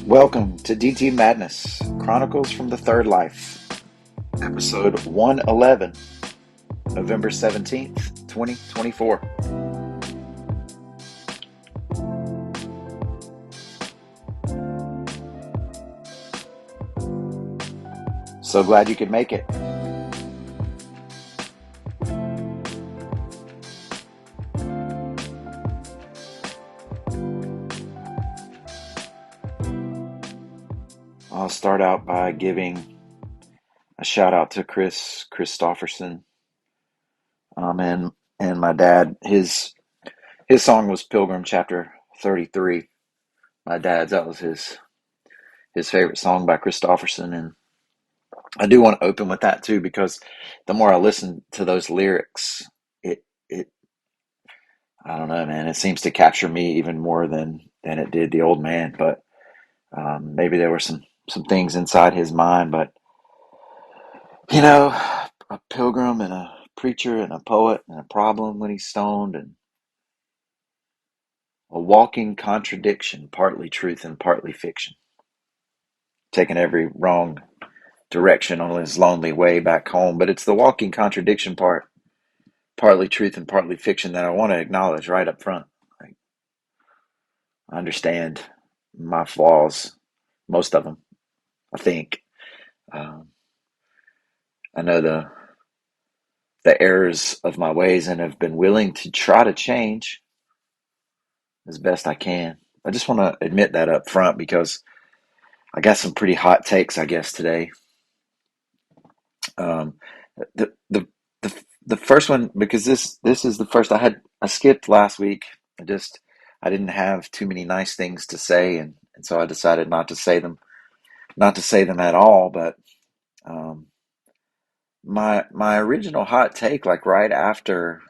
Welcome to DT Madness, Chronicles from the Third Life, episode 111, November 17th, 2024. So glad you could make it. I'll start out by giving a shout out to Chris Christopherson, and my dad. His song was Pilgrim Chapter 33. My dad's, that was his favorite song by Christopherson, and I do want to open with that too because the more I listen to those lyrics, it I don't know, man. It seems to capture me even more than it did the old man. But maybe there were some things inside his mind. But you know, a pilgrim and a preacher and a poet and a problem when he's stoned and a walking contradiction, partly truth and partly fiction, taking every wrong direction on his lonely way back home. But it's the walking contradiction part, partly truth and partly fiction, that I want to acknowledge right up front. Like, I understand my flaws, most of them, I think. Um, I know the errors of my ways and have been willing to try to change as best I can. I just want to admit that up front because I got some pretty hot takes, I guess, today. Um, the first one, because this is the first I skipped last week. I didn't have too many nice things to say, and so I decided not to say them at all. But um, my original hot take, like right after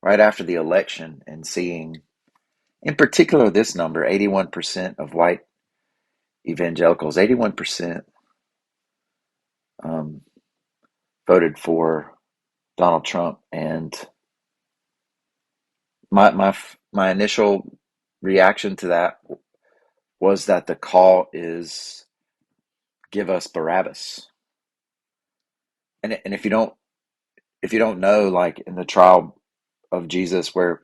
the election, and seeing in particular this number, 81% of white evangelicals, 81% um, voted for Donald Trump, and my initial reaction to that was that the call is give us Barabbas. And if you don't know, like in the trial of Jesus, where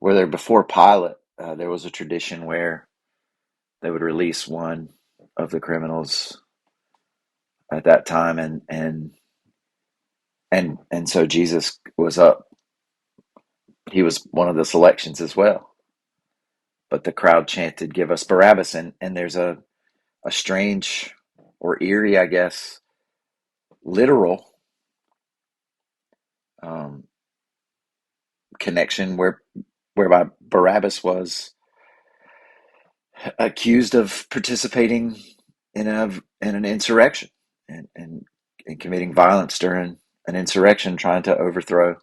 there before Pilate, there was a tradition where they would release one of the criminals at that time, and so Jesus was up. He was one of the selections as well. But the crowd chanted, "Give us Barabbas," and there's a strange or eerie, I guess, literal um, connection whereby Barabbas was accused of participating in an insurrection and committing violence during an insurrection, trying to overthrow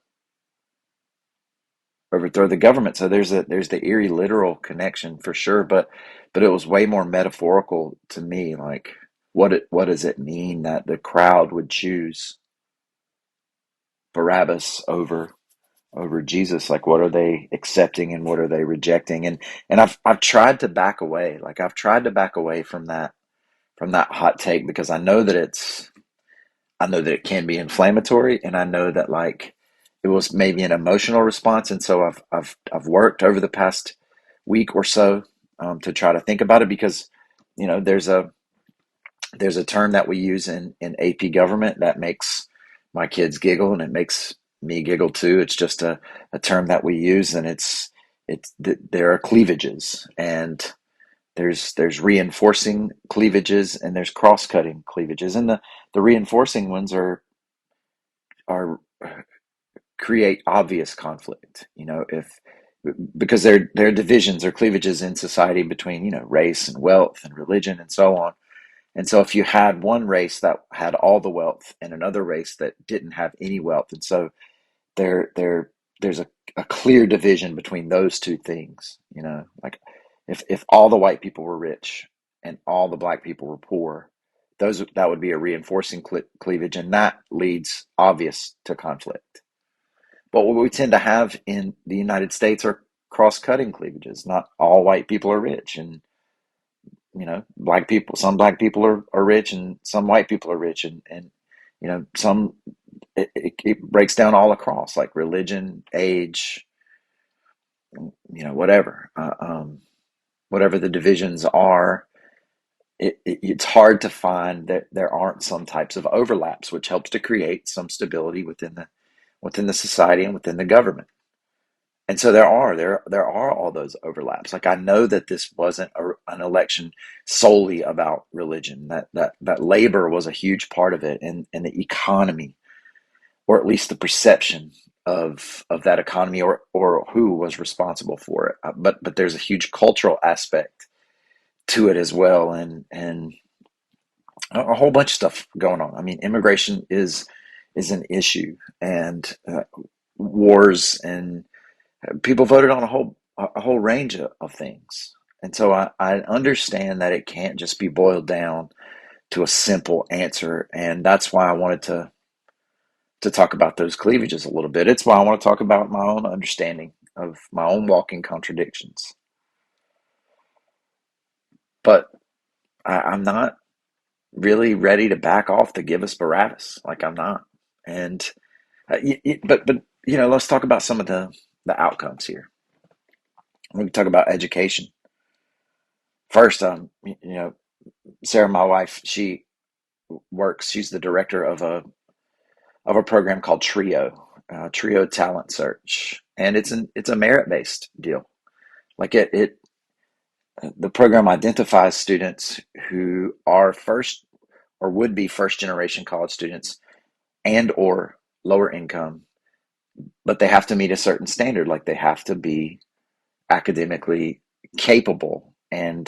the government. So there's the eerie literal connection for sure, but it was way more metaphorical to me. Like what does it mean that the crowd would choose Barabbas over Jesus? Like what are they accepting and what are they rejecting? And I've tried to back away. Like I've tried to back away from that hot take because I know that it can be inflammatory, and I know that like it was maybe an emotional response, and so I've worked over the past week or so to try to think about it because you know there's a term that we use in AP government that makes my kids giggle and it makes me giggle too. It's just a term that we use, and there are cleavages, and there's reinforcing cleavages and there's cross-cutting cleavages, and the reinforcing ones are create obvious conflict. You know, if because there are divisions or cleavages in society between race and wealth and religion and so on. And so if you had one race that had all the wealth and another race that didn't have any wealth, and so there's a clear division between those two things. You know, like if all the white people were rich and all the black people were poor, that would be a reinforcing cleavage, and that leads obvious to conflict. But what we tend to have in the United States are cross-cutting cleavages. Not all white people are rich, and black people, some black people are rich and some white people are rich, and some it breaks down all across, like religion, age, whatever, whatever the divisions are. It's hard to find that there aren't some types of overlaps, which helps to create some stability within the society and within the government. And so there are all those overlaps. Like, I know that this wasn't an election solely about religion. That labor was a huge part of it, and the economy, or at least the perception of that economy, or who was responsible for it. But there's a huge cultural aspect to it as well, and a whole bunch of stuff going on. I mean, immigration is an issue, and wars, and people voted on a whole range of things. And so I understand that it can't just be boiled down to a simple answer, and that's why I wanted to talk about those cleavages a little bit. It's why I want to talk about my own understanding of my own walking contradictions. But I'm not really ready to back off to give us Barabbas. Like, I'm not. And but let's talk about some of the outcomes here. We can talk about education first. Sarah, my wife, she works. She's the director of a program called Trio Talent Search, and it's a merit based deal. Like, the program identifies students who are first or would be first generation college students and or lower income, but they have to meet a certain standard. Like, they have to be academically capable, um,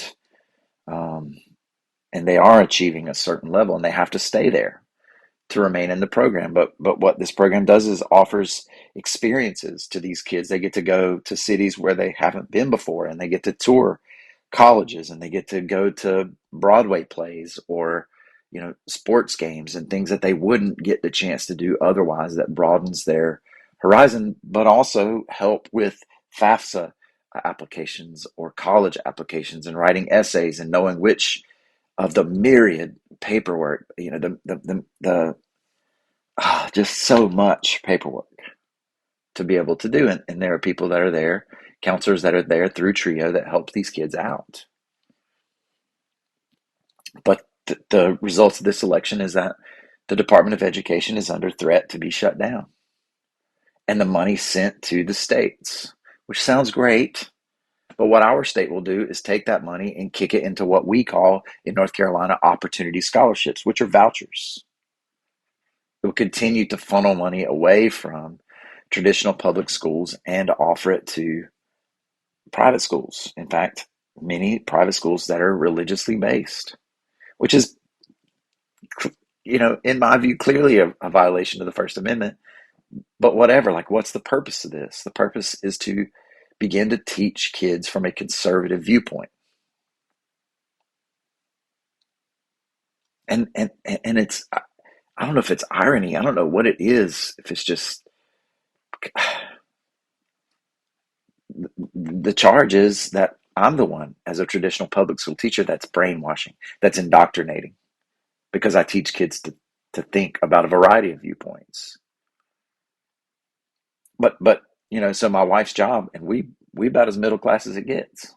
and they are achieving a certain level, and they have to stay there to remain in the program. But what this program does is offers experiences to these kids. They get to go to cities where they haven't been before, and they get to tour colleges, and they get to go to Broadway plays, or sports games and things that they wouldn't get the chance to do otherwise. That broadens their horizon, but also help with FAFSA applications or college applications, and writing essays, and knowing which of the myriad paperwork, just so much paperwork to be able to do. And there are people that are there, counselors that are there through Trio, that help these kids out. But the results of this election is that the Department of Education is under threat to be shut down, and the money sent to the states, which sounds great. But what our state will do is take that money and kick it into what we call in North Carolina opportunity scholarships, which are vouchers. It will continue to funnel money away from traditional public schools and offer it to private schools. In fact, many private schools that are religiously based, which is, in my view, clearly a violation of the First Amendment. But whatever, like, what's the purpose of this? The purpose is to begin to teach kids from a conservative viewpoint. And it's, I don't know if it's irony. I don't know what it is. If it's just, the charge is that I'm the one, as a traditional public school teacher, that's brainwashing, that's indoctrinating, because I teach kids to think about a variety of viewpoints. But so my wife's job, and we about as middle class as it gets,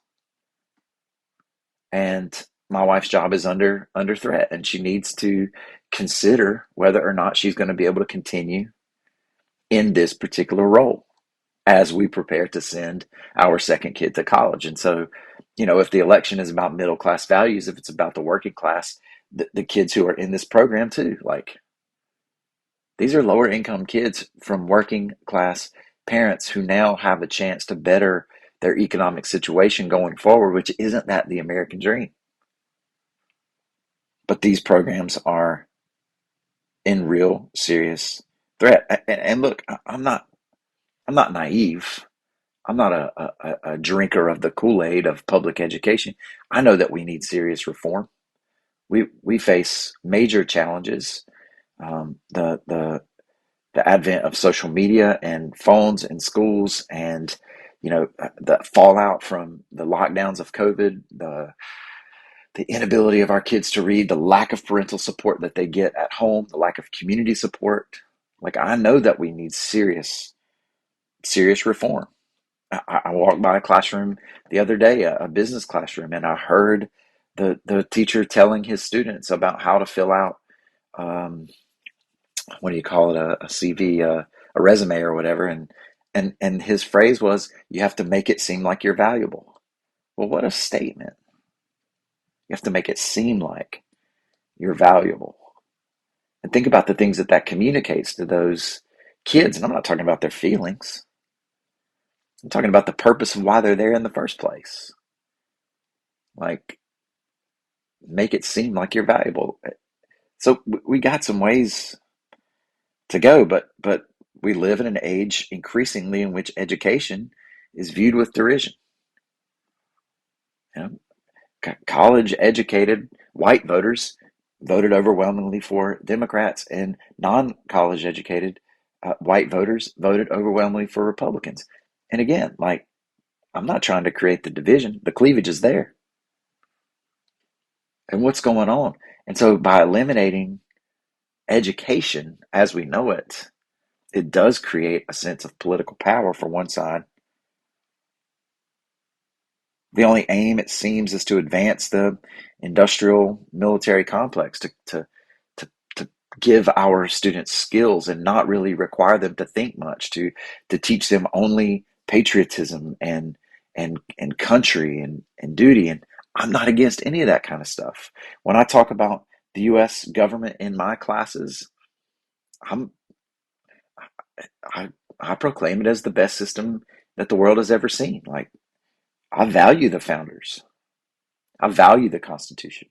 and my wife's job is under threat, and she needs to consider whether or not she's going to be able to continue in this particular role as we prepare to send our second kid to college. And so, if the election is about middle class values, if it's about the working class, the kids who are in this program too, like, these are lower income kids from working class parents who now have a chance to better their economic situation going forward, which isn't that the American dream. But these programs are in real serious threat. And look, I'm not naive. I'm not a drinker of the Kool-Aid of public education. I know that we need serious reform. We face major challenges. The advent of social media and phones in schools, and the fallout from the lockdowns of COVID, the inability of our kids to read, the lack of parental support that they get at home, the lack of community support. Like, I know that we need serious reform. I walked by a classroom the other day, a business classroom, and I heard the teacher telling his students about how to fill out, um, what do you call it, a CV, a resume or whatever, and his phrase was, "You have to make it seem like you're valuable." Well, what a statement! You have to make it seem like you're valuable, and think about the things that that communicates to those kids. And I'm not talking about their feelings. I'm talking about the purpose of why they're there in the first place. Like, make it seem like you're valuable. So we got some ways to go, but we live in an age increasingly in which education is viewed with derision. You know, college educated white voters voted overwhelmingly for Democrats, and non college educated white voters voted overwhelmingly for Republicans. And again, like, I'm not trying to create the division, the cleavage is there. And what's going on? And so by eliminating education as we know it, it does create a sense of political power for one side. The only aim, it seems, is to advance the industrial military complex, to, to give our students skills and not really require them to think much, to teach them only patriotism and country and duty. And I'm not against any of that kind of stuff. When I talk about the US government in my classes, I'm I I proclaim it as the best system that the world has ever seen. Like, I value the founders. I value the Constitution.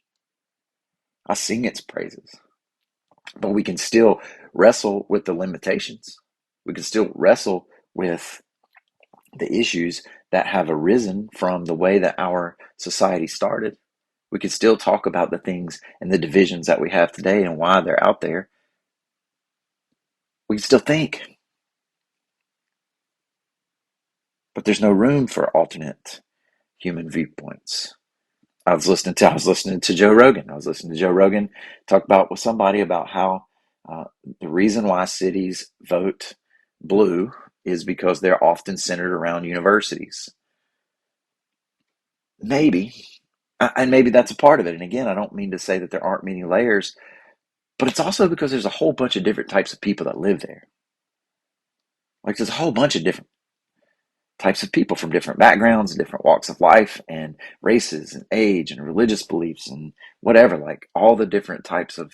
I sing its praises. But we can still wrestle with the limitations. We can still wrestle with the issues that have arisen from the way that our society started. We can still talk about the things and the divisions that we have today and why they're out there. We can still think, but there's no room for alternate human viewpoints. I was listening to Joe Rogan. I was listening to Joe Rogan talk about with somebody about how uh, the reason why cities vote blue is because they're often centered around universities. Maybe, and maybe that's a part of it. And again, I don't mean to say that there aren't many layers, but it's also because there's a whole bunch of different types of people that live there. Like, there's a whole bunch of different types of people from different backgrounds and different walks of life and races and age and religious beliefs and whatever, like all the different types of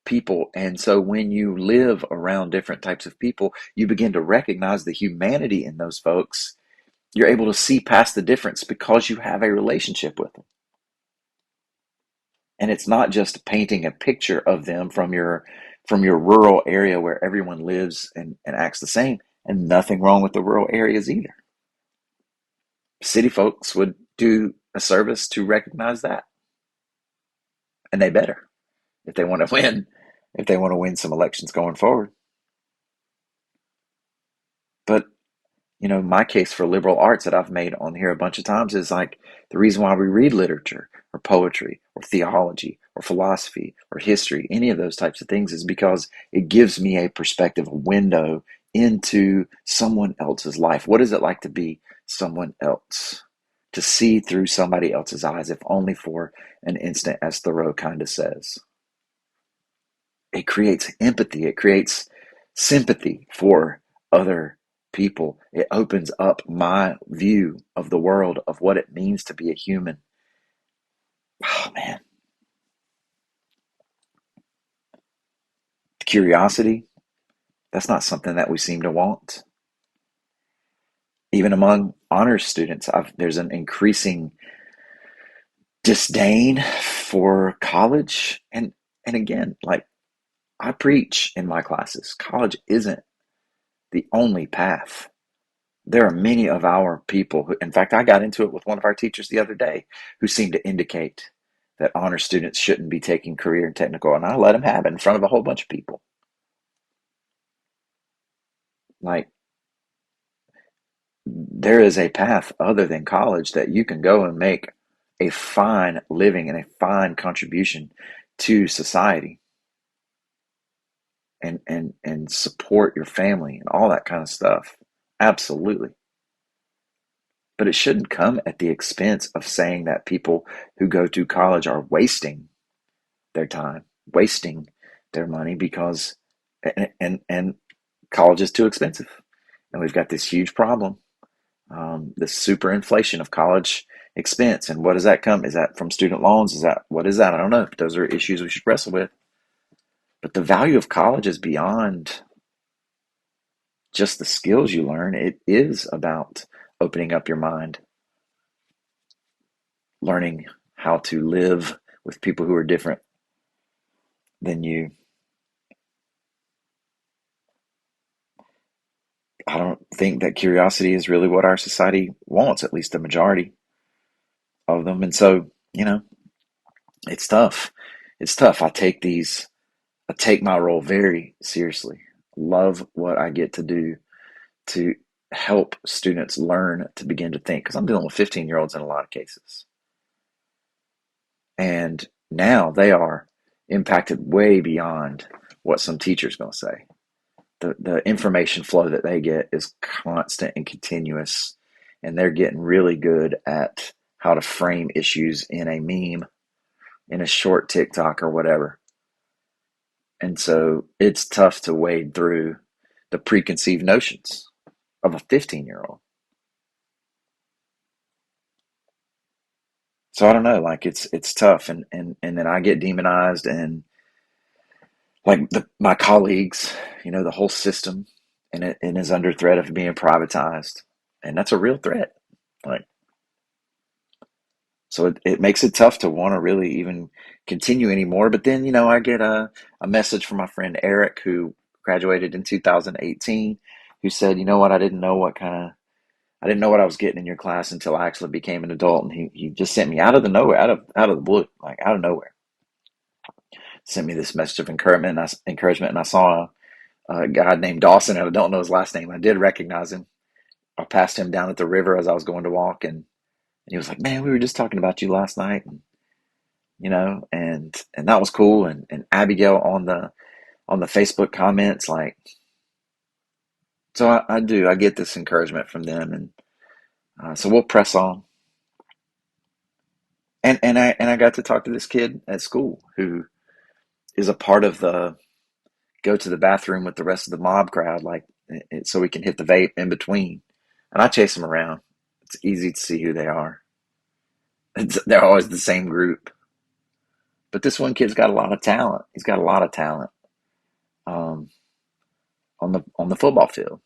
people. And so when you live around different types of people, you begin to recognize the humanity in those folks. You're able to see past the difference because you have a relationship with them. And it's not just painting a picture of them from your rural area where everyone lives and acts the same, and nothing wrong with the rural areas either. City folks would do a service to recognize that, and they better if they want to win, if they want to win some elections going forward. But my case for liberal arts that I've made on here a bunch of times is like the reason why we read literature or poetry or theology or philosophy or history, any of those types of things, is because it gives me a perspective, a window into someone else's life. What is it like to be someone else? To see through somebody else's eyes, if only for an instant, as Thoreau kind of says. It creates empathy, it creates sympathy for other people. It opens up my view of the world, of what it means to be a human. Oh, man. Curiosity, that's not something that we seem to want. Even among honors students, there's an increasing disdain for college. And again, like, I preach in my classes, college isn't the only path. There are many of our people who, in fact, I got into it with one of our teachers the other day, who seemed to indicate that honor students shouldn't be taking career and technical, and I let him have it in front of a whole bunch of people. Like, there is a path other than college that you can go and make a fine living and a fine contribution to society, and support your family and all that kind of stuff. Absolutely. But it shouldn't come at the expense of saying that people who go to college are wasting their time, wasting their money because and college is too expensive. And we've got this huge problem, this super inflation of college expense. And what does that come? Is that from student loans? Is that what is that? I don't know. Those are issues we should wrestle with. But the value of college is beyond just the skills you learn. It is about opening up your mind, learning how to live with people who are different than you. I don't think that curiosity is really what our society wants, at least the majority of them. And so, you know, it's tough. It's tough. I take my role very seriously. Love what I get to do to help students learn to begin to think, because I'm dealing with 15-year-olds in a lot of cases. And now they are impacted way beyond what some teacher's going to say. The information flow that they get is constant and continuous, and they're getting really good at how to frame issues in a meme, in a short TikTok or whatever. And so it's tough to wade through the preconceived notions of a 15-year-old. So I don't know, like it's tough, and then I get demonized, and like my colleagues, the whole system, and it is under threat of being privatized, and that's a real threat. Like, so it makes it tough to want to really even continue anymore. But then, I get a message from my friend Eric, who graduated in 2018, who said, you know what, I didn't know what I was getting in your class until I actually became an adult. And he just sent me out of the nowhere, out of the blue, like out of nowhere, sent me this message of encouragement. And I saw a guy named Dawson, and I don't know his last name. I did recognize him. I passed him down at the river as I was going to walk, and he was like, "Man, we were just talking about you last night." And that was cool. And Abigail on the Facebook comments, like, so I get this encouragement from them, and so we'll press on. And I got to talk to this kid at school who is a part of the go to the bathroom with the rest of the mob crowd, like, so we can hit the vape in between. And I chase them around. It's easy to see who they are. They're always the same group. But this one kid's got a lot of talent. He's got a lot of talent, um, on the football field.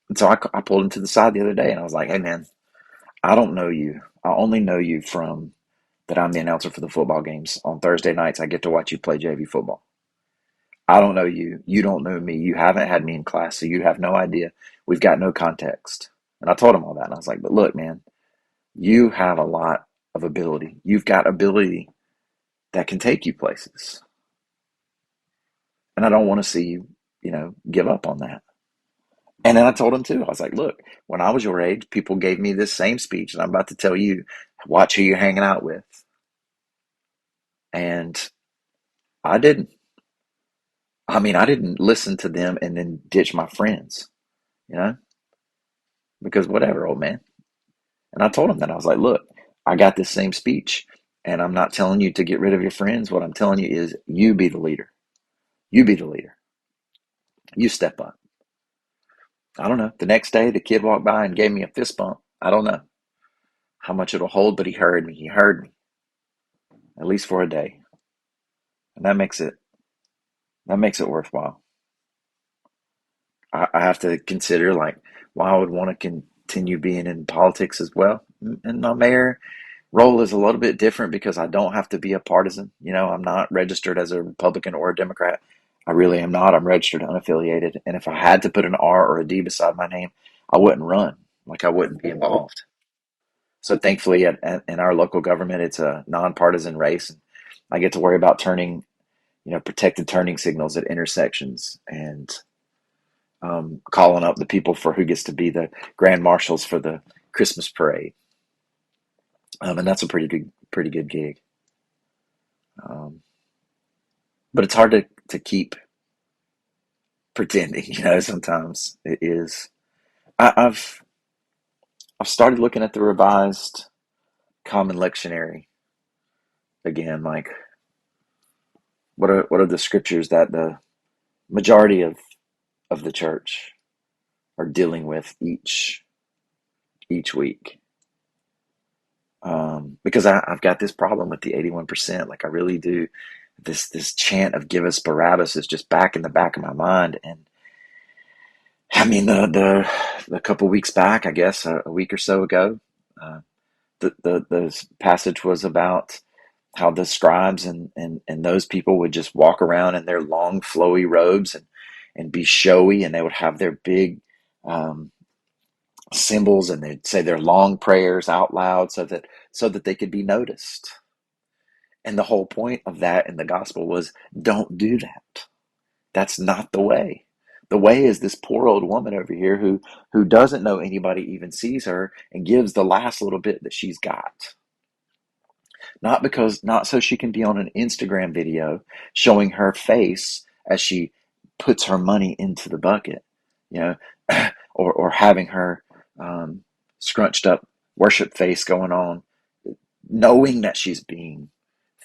And so I pulled him to the side the other day, and I was like, "Hey, man, I don't know you. I only know you from that I'm the announcer for the football games on Thursday nights. I get to watch you play JV football. I don't know you. You don't know me. You haven't had me in class, so you have no idea. We've got no context." And I told him all that, and I was like, "But look, man, you have a lot of ability. You've got ability that can take you places. And I don't want to see you, give up on that." And then I told him too, I was like, "Look, when I was your age, people gave me this same speech, and I'm about to tell you, watch who you're hanging out with." And I didn't. I mean, I didn't listen to them and then ditch my friends, you know, because whatever, old man. And I told him that. I was like, "Look, I got this same speech, and I'm not telling you to get rid of your friends. What I'm telling you is you be the leader. You be the leader. You step up." I don't know. The next day, the kid walked by and gave me a fist bump. I don't know how much it'll hold, but he heard me. He heard me, at least for a day. And that makes it worthwhile. I have to consider, like, why I would want to continue being in politics as well. And my mayor role is a little bit different because I don't have to be a partisan. I'm not registered as a Republican or a Democrat. I really am not. I'm registered unaffiliated. And if I had to put an R or a D beside my name, I wouldn't run. Like, I wouldn't be involved. So thankfully, in our local government, it's a nonpartisan race. And I get to worry about turning, protected turning signals at intersections, and calling up the people for who gets to be the grand marshals for the Christmas parade. And that's a pretty good gig. Um, but it's hard to keep pretending, sometimes it is. I've started looking at the Revised Common Lectionary again, like what are the scriptures that the majority of the church are dealing with each week. Because I've got this problem with the 81%. Like I really do. This chant of "Give us Barabbas" is just back in the back of my mind. And I mean, the couple weeks back, I guess a week or so ago, uh, the passage was about how the scribes and those people would just walk around in their long flowy robes and be showy, and they would have their big um, symbols, and they'd say their long prayers out loud so that they could be noticed. And the whole point of that in the gospel was, don't do that. That's not the way. The way is this poor old woman over here who doesn't know anybody even sees her and gives the last little bit that she's got. Not so she can be on an Instagram video showing her face as she puts her money into the bucket, you know, or having her scrunched up worship face going on, knowing that she's being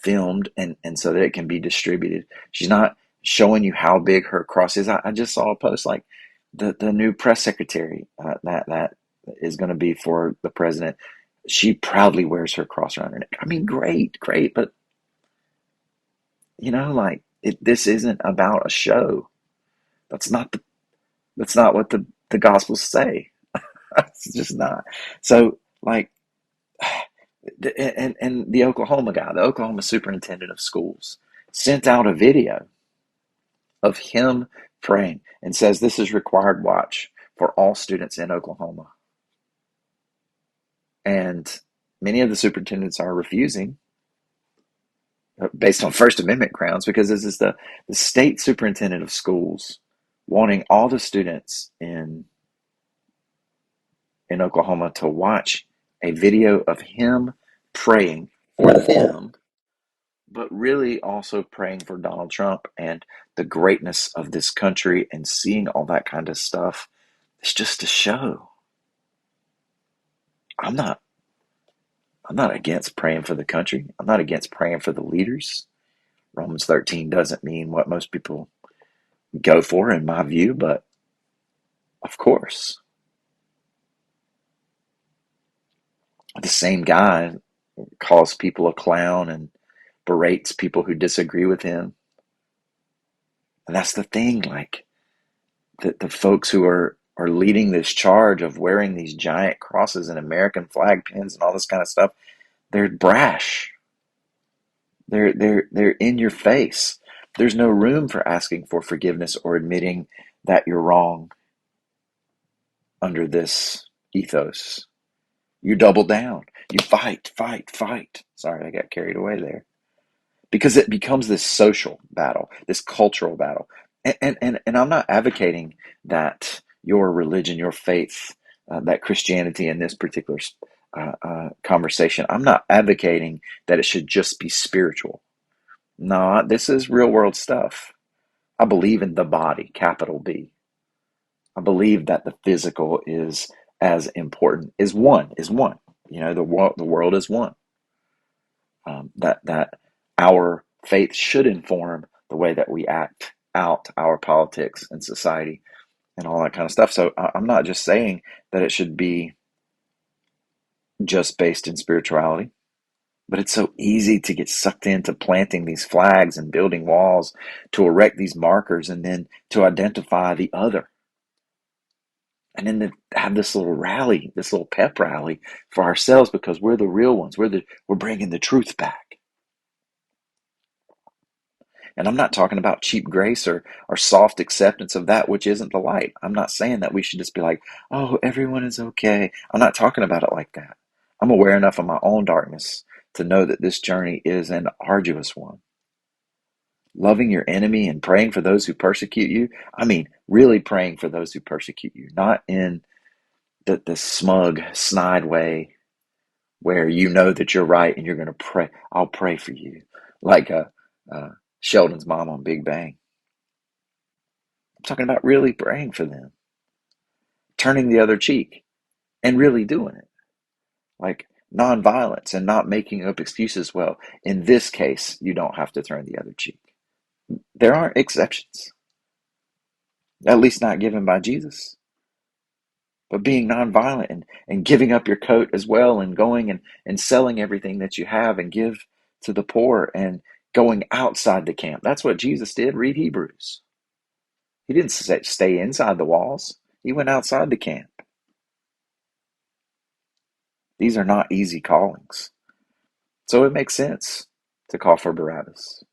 filmed and so that it can be distributed. She's not showing you how big her cross is. I just saw a post like the new press secretary that is going to be for the president. She proudly wears her cross around her neck. I mean, great, but like this isn't about a show. That's not what the Gospels say. It's just not. So like, and the Oklahoma guy, the Oklahoma superintendent of schools, sent out a video of him praying and says this is required watch for all students in Oklahoma. And many of the superintendents are refusing based on First Amendment grounds, because this is the state superintendent of schools wanting all the students in Oklahoma to watch a video of him praying for them, but really also praying for Donald Trump and the greatness of this country and seeing all that kind of stuff. It's just a show. I'm not against praying for the country. I'm not against praying for the leaders. Romans 13 doesn't mean what most people go for, in my view, but of course. The same guy calls people a clown and berates people who disagree with him. And that's the thing, like the folks who are leading this charge of wearing these giant crosses and American flag pins and all this kind of stuff, they're brash. They're in your face. There's no room for asking for forgiveness or admitting that you're wrong under this ethos. You double down. You fight. Sorry, I got carried away there. Because it becomes this social battle, this cultural battle. And I'm not advocating that your religion, your faith, that Christianity in this particular conversation, I'm not advocating that it should just be spiritual. No, this is real world stuff. I believe in the body, capital B. I believe that the physical is as important, is one. The world is one. That our faith should inform the way that we act out our politics and society and all that kind of stuff. So I'm not just saying that it should be just based in spirituality, but it's so easy to get sucked into planting these flags and building walls to erect these markers and then to identify the other. And then to have this little rally, this little pep rally for ourselves because we're the real ones. We're bringing the truth back. And I'm not talking about cheap grace or soft acceptance of that which isn't the light. I'm not saying that we should just be like, oh, everyone is okay. I'm not talking about it like that. I'm aware enough of my own darkness to know that this journey is an arduous one. Loving your enemy and praying for those who persecute you. I mean, really praying for those who persecute you, not in the smug, snide way where you know that you're right and you're going to pray. I'll pray for you. Like Sheldon's mom on Big Bang. I'm talking about really praying for them, turning the other cheek and really doing it. Like nonviolence and not making up excuses. Well, in this case, you don't have to turn the other cheek. There aren't exceptions, at least not given by Jesus. But being nonviolent and giving up your coat as well and going and selling everything that you have and give to the poor and going outside the camp. That's what Jesus did. Read Hebrews. He didn't stay inside the walls. He went outside the camp. These are not easy callings. So it makes sense to call for Barabbas.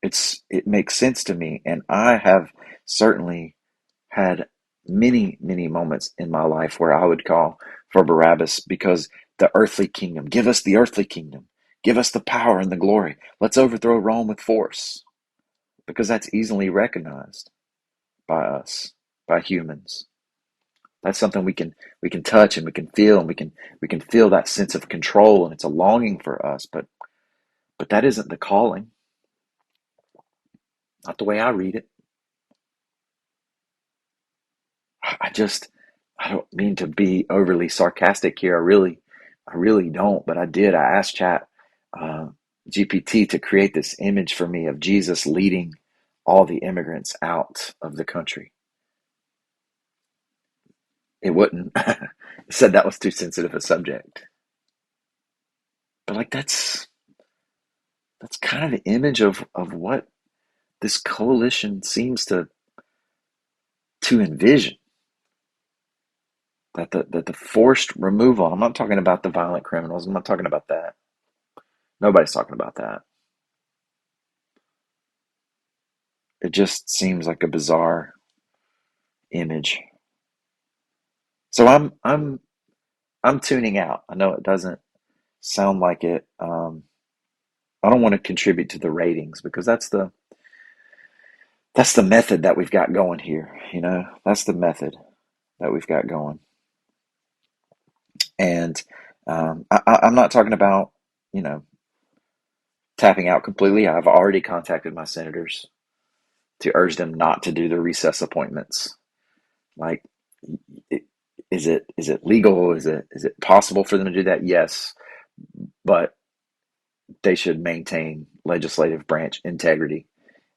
It makes sense to me, and I have certainly had many, many moments in my life where I would call for Barabbas because the earthly kingdom, give us the earthly kingdom, give us the power and the glory. Let's overthrow Rome with force because that's easily recognized by us, by humans. That's something we can touch and we can feel and we can feel that sense of control and it's a longing for us, but that isn't the calling, not the way I read it. I just I don't mean to be overly sarcastic here. I really don't. But I did. I asked Chat uh, GPT to create this image for me of Jesus leading all the immigrants out of the country. It wouldn't. It said that was too sensitive a subject. But like that's kind of the image of what this coalition seems to envision. That the forced removal. I'm not talking about the violent criminals. I'm not talking about that. Nobody's talking about that. It just seems like a bizarre image. So I'm tuning out. I know it doesn't sound like it. I don't want to contribute to the ratings because that's the method that we've got going here. That's the method that we've got going. And I'm not talking about you know tapping out completely. I've already contacted my senators to urge them not to do the recess appointments. Like, is it legal? Is it possible for them to do that? Yes, but they should maintain legislative branch integrity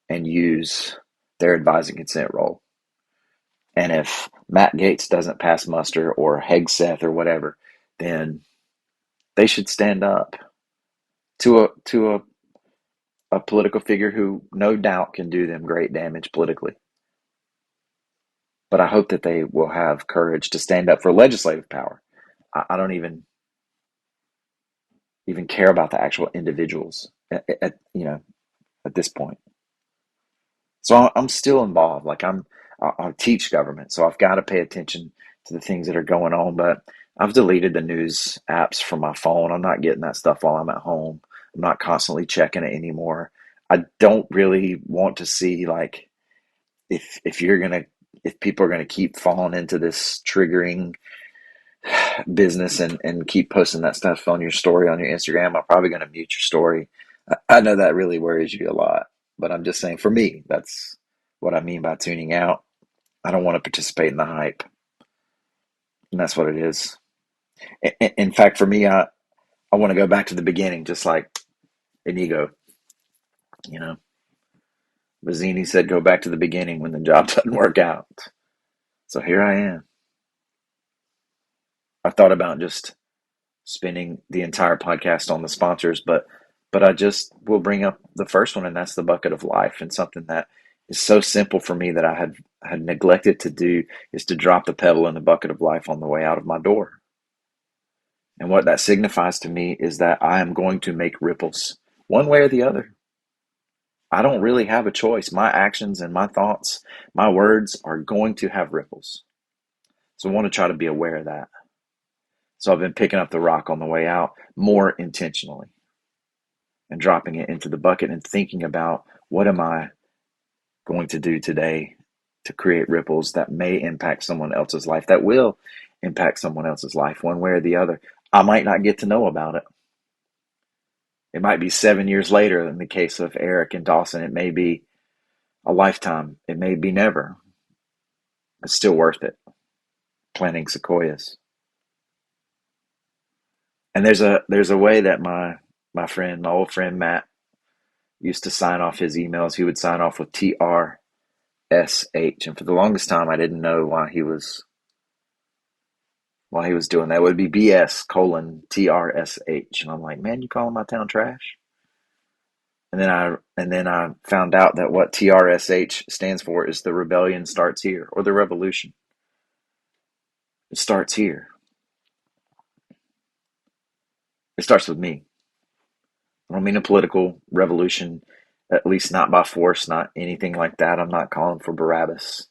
and use their advise and consent role. And if Matt Gaetz doesn't pass muster or Hegseth or whatever, then they should stand up to a political figure who no doubt can do them great damage politically. But I hope that they will have courage to stand up for legislative power. I don't even care about the actual individuals at this point. So I'm still involved. Like I teach government, so I've got to pay attention to the things that are going on. But I've deleted the news apps from my phone. I'm not getting that stuff while I'm at home. I'm not constantly checking it anymore. I don't really want to see like if people are gonna keep falling into this triggering business and keep posting that stuff on your story on your Instagram. I'm probably gonna mute your story. I know that really worries you a lot, but I'm just saying for me, that's what I mean by tuning out. I don't want to participate in the hype, and that's what it is. In fact, for me, I want to go back to the beginning, just like Inigo. You know, Mazzini said, "Go back to the beginning when the job doesn't work out." So here I am. I thought about just spending the entire podcast on the sponsors, but I just will bring up the first one, and that's the bucket of life, and something that is so simple for me that I had neglected to do is to drop the pebble in the bucket of life on the way out of my door. And what that signifies to me is that I am going to make ripples one way or the other. I don't really have a choice. My actions and my thoughts, my words are going to have ripples. So I want to try to be aware of that. So I've been picking up the rock on the way out more intentionally and dropping it into the bucket and thinking about what am I going to do today to create ripples that may impact someone else's life, that will impact someone else's life one way or the other. I might not get to know about it. It might be 7 years later. In the case of Eric and Dawson, it may be a lifetime. It may be never. It's still worth it. Planting sequoias. And there's a way that my old friend Matt used to sign off his emails. He would sign off with TRSH, and for the longest time I didn't know why he was doing that. It would be BS:TRSH, and I'm like, man, you calling my town trash? And then I found out that what TRSH stands for is the rebellion starts here, or the revolution. It starts here. It starts with me. I don't mean a political revolution, at least not by force, not anything like that. I'm not calling for Barabbas.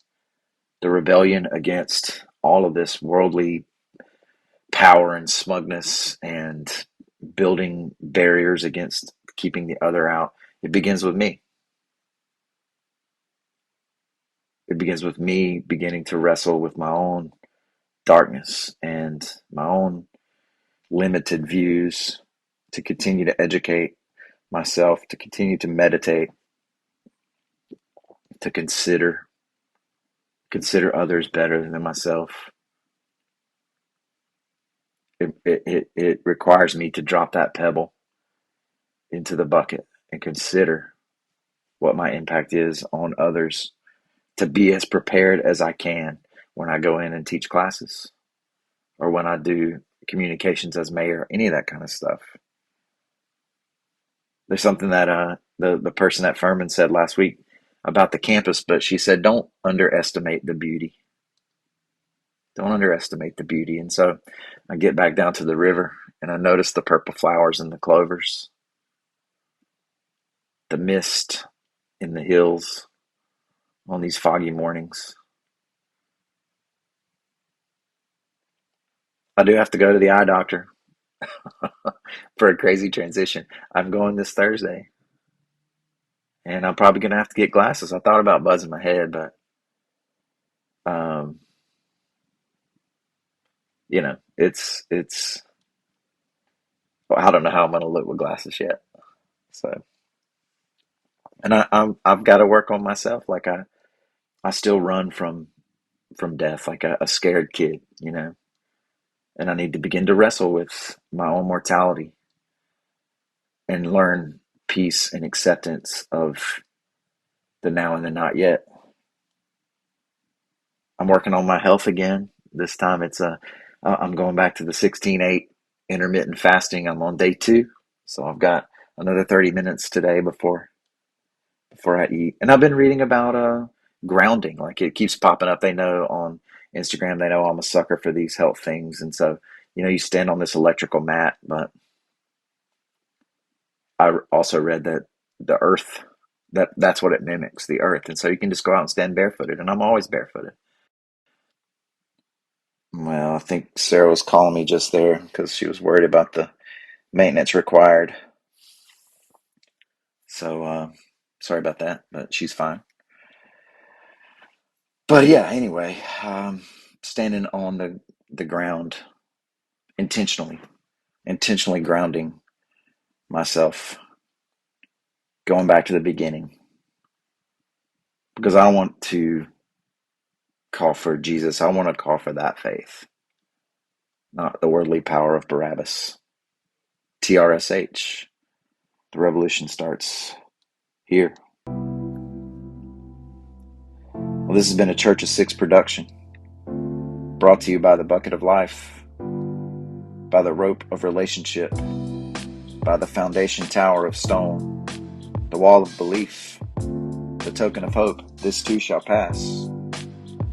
The rebellion against all of this worldly power and smugness and building barriers against keeping the other out. It begins with me. It begins with me beginning to wrestle with my own darkness and my own limited views, to continue to educate myself, to continue to meditate, to consider others better than myself. It requires me to drop that pebble into the bucket and consider what my impact is on others, to be as prepared as I can when I go in and teach classes, or when I do communications as mayor, any of that kind of stuff. There's something that the person at Furman said last week about the campus, but she said, don't underestimate the beauty. Don't underestimate the beauty. And so I get back down to the river and I notice the purple flowers and the clovers, the mist in the hills on these foggy mornings. I do have to go to the eye doctor for a crazy transition. I'm going this Thursday, and I'm probably going to have to get glasses. I thought about buzzing my head, but um, it's. Well, I don't know how I'm going to look with glasses yet. So, and I've got to work on myself. Like I still run from death, like a scared kid, and I need to begin to wrestle with my own mortality and learn peace and acceptance of the now and the not yet. I'm working on my health again. This time I'm going back to the 16/8 intermittent fasting. I'm on day 2, so I've got another 30 minutes today before I eat. And I've been reading about grounding. Like, it keeps popping up. They know on Instagram, they know I'm a sucker for these health things, and so you stand on this electrical mat, but I also read that the earth, that's what it mimics, the earth, and so you can just go out and stand barefooted, and I'm always barefooted. Well, I think Sarah was calling me just there because she was worried about the maintenance required. So, sorry about that, but she's fine. But yeah, anyway, standing on the ground intentionally grounding myself, going back to the beginning, because I want to call for Jesus. I want to call for that faith, not the worldly power of Barabbas. TRSH. The revolution starts here. Well, this has been a Church of Six production, brought to you by the Bucket of Life, by the Rope of Relationship, by the Foundation Tower of Stone, the Wall of Belief, the Token of Hope, this too shall pass,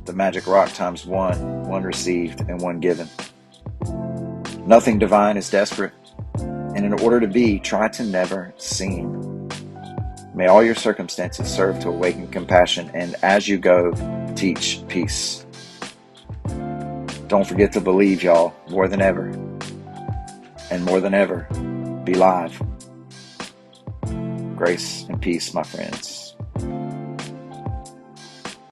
the Magic Rock times one received and one given. Nothing divine is desperate, and in order to be, try to never seem. May all your circumstances serve to awaken compassion, and as you go, teach peace. Don't forget to believe, y'all, more than ever. And more than ever, be live. Grace and peace, my friends.